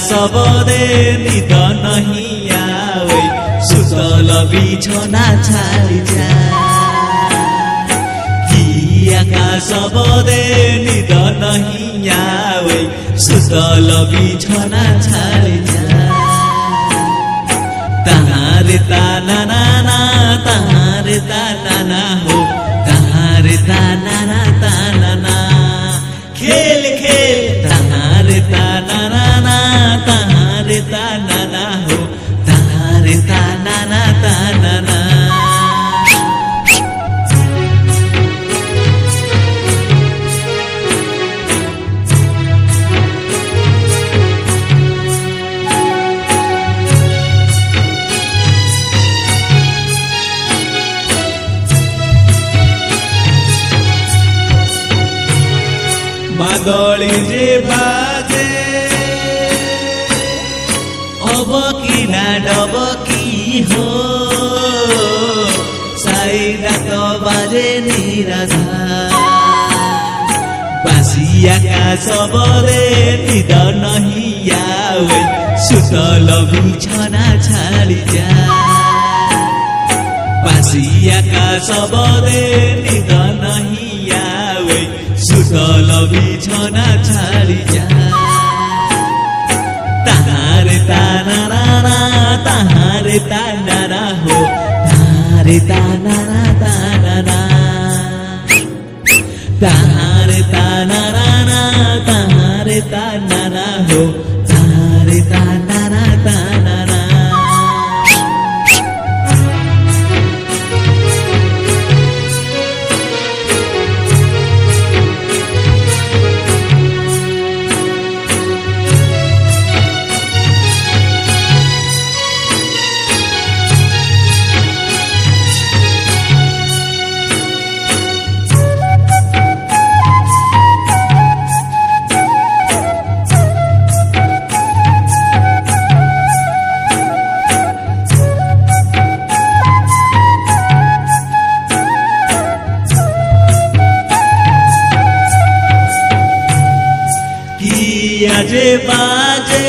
सबदे निद नहीं आवे सुतल बिछना छाड़ी जा किया सबदे निद नहीं आवे सुतल बिछना छाड़ी जा तहारे ताना नाना तहारे ताना ना हो तहारे ताना ना ताना ना खेल खेल तहारे ताना नाना तहारे ताना ना हो तहारे ताना ना ताना ना मादली जे बाजे अब की ना डब की हो साइडा तो बाजे निराधा बासिया का सबरे निद नहीं आवे सुतल बिछना छाड़ी जा बासिया का सबरे निद नहीं आवे सुतल बिछना छाड़ी जा तहारे ताना नाना तहारे ताना ना हो तहारे ताना ना ताना ना तहारे ताना नाना तहारे ताना ना हो तहारे ताना ना ताना ना जे बाजे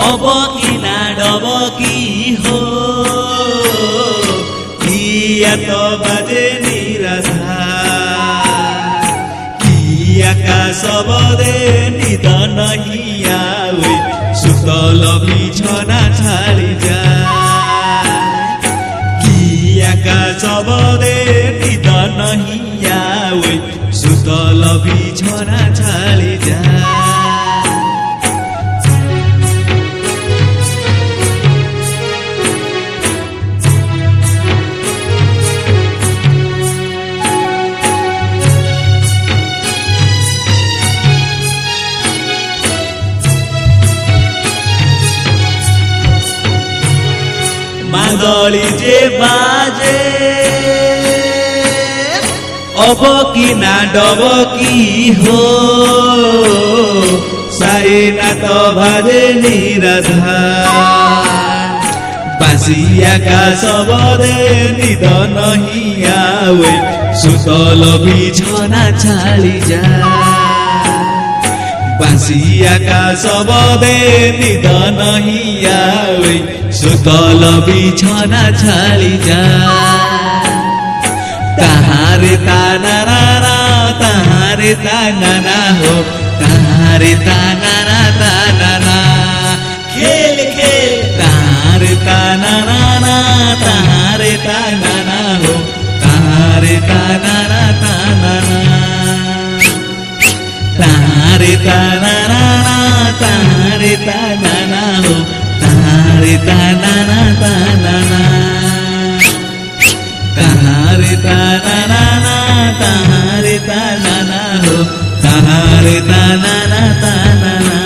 अब की ना डब की हो किया तो बाजे निराधा किया का सबदे निद नहीं आवे सुतल बिछना छाड़ी जा किया का सबदे निद नहीं आवे सुतल बिछना छाड़ी जा मादली जे बाजे अब की ना डब की हो साइना तो बाजे निराधा बासिया का सबदे निद नहीं आवे सुतल बिछना छाड़ी जा बासिया का सबदे निद नहीं आवे सुतल बिछना छाड़ी जा तहारे ताना नाना तहारे ताना ना हो तहारे ताना ना ताना ना खेल खेल तहारे ताना नाना तहारे ताना ना हो तहारे ताना ना ताना ना तहारे ताना नाना तहारे ताना ना हो तहारे ताना ना ताना ना तहारे ताना नाना तहारे ताना ना हो तहारे ताना ना ताना ना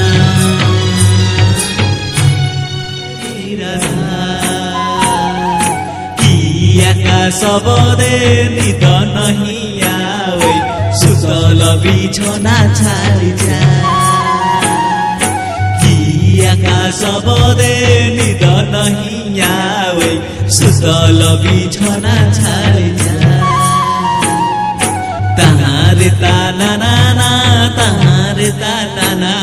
किया का सबदे निद नहीं आवे सुतल बिछना छाड़ी जा किया का सबदे निद नहीं आवे सुतल बिछना छाड़ी जा रे ता ना ना ना ता रे ता ना